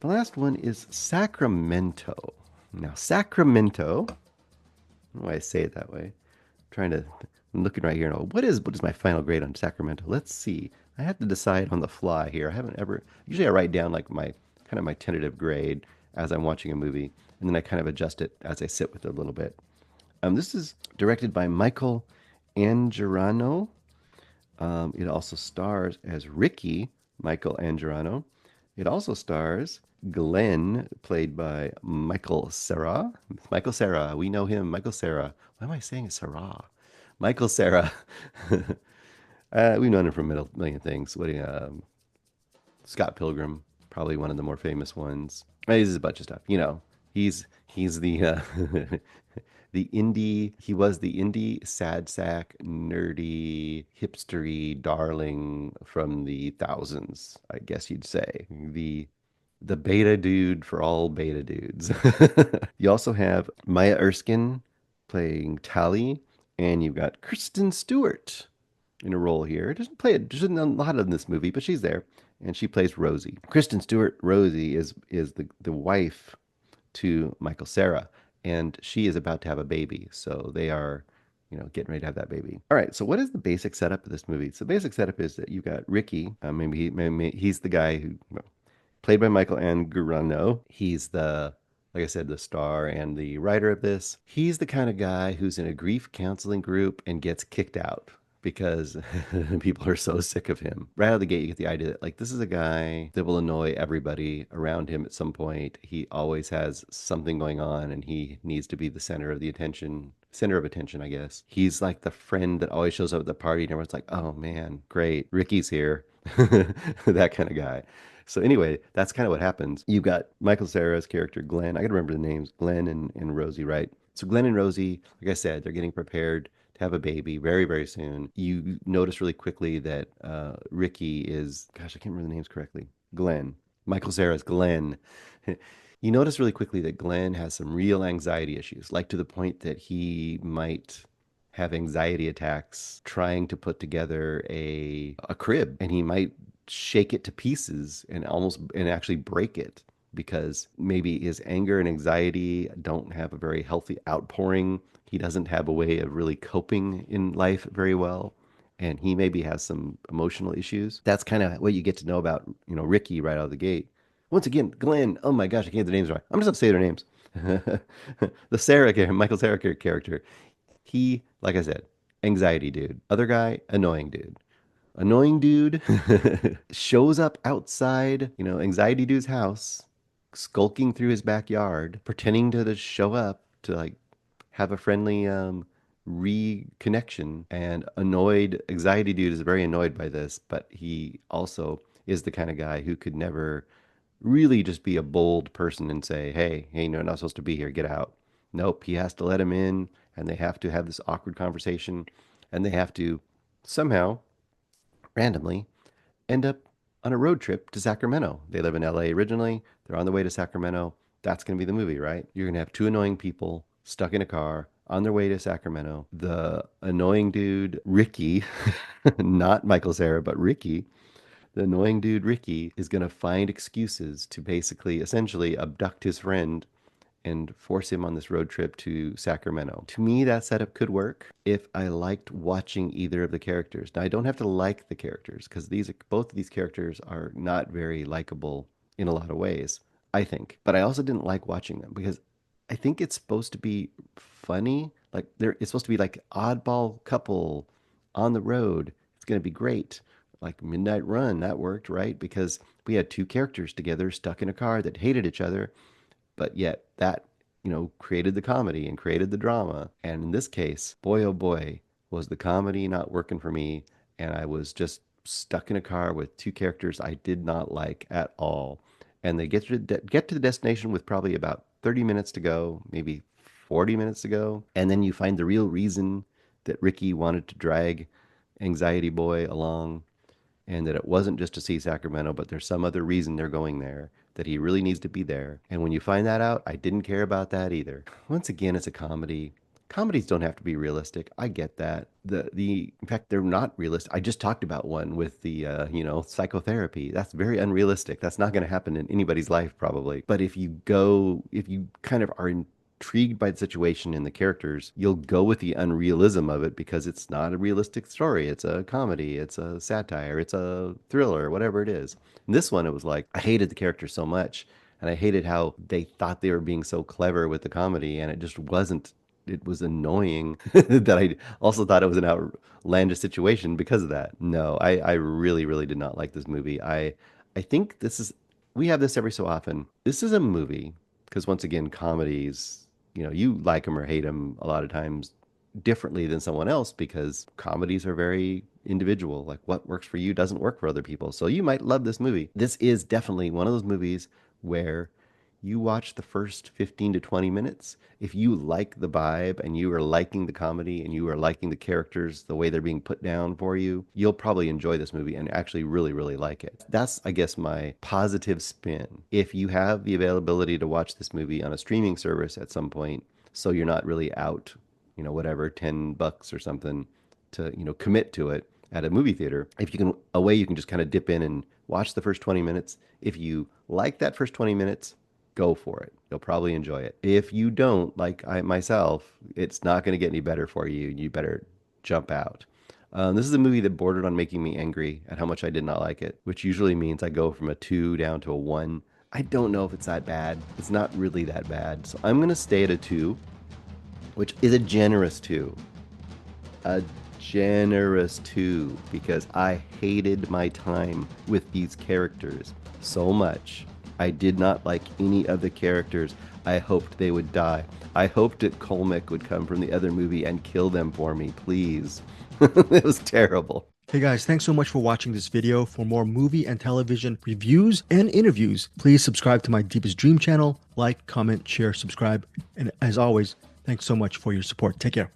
The last one is Sacramento. Now, Sacramento, I don't know why I say it that way. I'm looking right here now. What is my final grade on Sacramento? Let's see. I have to decide on the fly here. I haven't ever, usually I write down like my kind of my tentative grade as I'm watching a movie, and then I kind of adjust it as I sit with it a little bit. This is directed by Michael Angarano. It also stars as Rickey, Michael Angarano. It also stars Glenn, played by Michael Cera. Michael Cera, we know him. Michael Cera. Why am I saying Cera? Michael Cera. We've known him from a million things. Scott Pilgrim, probably one of the more famous ones. He's a bunch of stuff. He's the the indie. He was the indie sad sack nerdy hipstery darling from the thousands, I guess you'd say. The beta dude for all beta dudes. You also have Maya Erskine playing Tally, and you've got Kristen Stewart in a role here. Doesn't play it, doesn't a lot in this movie, but she's there, and she plays Rosie. Kristen Stewart, Rosie, is the wife to Michael Cera, and she is about to have a baby, so they are, getting ready to have that baby. All right, so what is the basic setup of this movie? So the basic setup is that you got Rickey. Maybe he's the guy who, well, played by Michael Angarano. He's like I said, the star and the writer of this. He's the kind of guy who's in a grief counseling group and gets kicked out because people are so sick of him. Right out of the gate, you get the idea that like this is a guy that will annoy everybody around him at some point. He always has something going on and he needs to be the center of attention, I guess. He's like the friend that always shows up at the party and everyone's like, oh man, great, Ricky's here. That kind of guy. So anyway, that's kind of what happens. You've got Michael Cera's character, Glenn. I got to remember the names, Glenn and Rosie, right? So Glenn and Rosie, like I said, they're getting prepared to have a baby very, very soon. You notice really quickly that Rickey is, gosh, I can't remember the names correctly. Glenn. Michael Cera's Glenn. You notice really quickly that Glenn has some real anxiety issues, like to the point that he might have anxiety attacks trying to put together a crib, and he might shake it to pieces and actually break it because maybe his anger and anxiety don't have a very healthy outpouring. He doesn't have a way of really coping in life very well, and he maybe has some emotional issues. That's kind of what you get to know about, Rickey right out of the gate. Once again, Glenn, oh my gosh, I can't get the names right. I'm just gonna say their names. The Michael Cera character, he, like I said, anxiety dude. Other guy, annoying dude. Annoying dude shows up outside, anxiety dude's house, skulking through his backyard, pretending to just show up to like have a friendly reconnection. And annoyed anxiety dude is very annoyed by this, but he also is the kind of guy who could never really just be a bold person and say, hey, no, not supposed to be here, get out. Nope, he has to let him in, and they have to have this awkward conversation, and they have to somehow, randomly, end up on a road trip to Sacramento. They live in LA originally, they're on the way to Sacramento. That's going to be the movie, right? You're going to have two annoying people stuck in a car on their way to Sacramento. The annoying dude, Rickey, not Michael Cera, but Rickey, the annoying dude Rickey is going to find excuses to basically, essentially, abduct his friend and force him on this road trip to Sacramento. To me, that setup could work if I liked watching either of the characters. Now, I don't have to like the characters because both of these characters are not very likable in a lot of ways, I think. But I also didn't like watching them because I think it's supposed to be funny. Like it's supposed to be like oddball couple on the road. It's going to be great. Like Midnight Run, that worked, right? Because we had two characters together stuck in a car that hated each other, but yet that, created the comedy and created the drama. And in this case, boy, oh boy, was the comedy not working for me. And I was just stuck in a car with two characters I did not like at all. And they get to the destination with probably about 30 minutes to go, maybe 40 minutes to go. And then you find the real reason that Rickey wanted to drag Anxiety Boy along, and that it wasn't just to see Sacramento, but there's some other reason they're going there, that he really needs to be there. And when you find that out, I didn't care about that either. Once again, it's a comedy. comedies don't have to be realistic. I get that. In fact, they're not realistic. I just talked about one with the psychotherapy. That's very unrealistic. That's not going to happen in anybody's life probably. But if you kind of are intrigued by the situation and the characters, you'll go with the unrealism of it because it's not a realistic story. It's a comedy, it's a satire, it's a thriller, whatever it is. And this one, it was like I hated the characters so much. And I hated how they thought they were being so clever with the comedy, and it just wasn't. It was annoying that I also thought it was an outlandish situation because of that. No, I really, really did not like this movie. I think we have this every so often. This is a movie, because once again, comedies, you like them or hate them a lot of times differently than someone else because comedies are very individual. Like what works for you doesn't work for other people. So you might love this movie. This is definitely one of those movies where you watch the first 15 to 20 minutes. If you like the vibe and you are liking the comedy and you are liking the characters, the way they're being put down for you, you'll probably enjoy this movie and actually really, really like it. That's, I guess, my positive spin. If you have the availability to watch this movie on a streaming service at some point, so you're not really out, whatever, $10 or something to, commit to it at a movie theater. If you can, a way you can just kind of dip in and watch the first 20 minutes. If you like that first 20 minutes, go for it. You'll probably enjoy it. If you don't, like I myself, it's not going to get any better for you. You better jump out. This is a movie that bordered on making me angry at how much I did not like it, which usually means I go from a 2 down to a 1. I don't know if it's that bad. It's not really that bad. So I'm going to stay at a 2, which is a generous 2. A generous 2, because I hated my time with these characters so much. I did not like any of the characters. I hoped they would die. I hoped that Colmick would come from the other movie and kill them for me, please. It was terrible. Hey guys, thanks so much for watching this video. For more movie and television reviews and interviews, please subscribe to my Deepest Dream channel. Like, comment, share, subscribe. And as always, thanks so much for your support. Take care.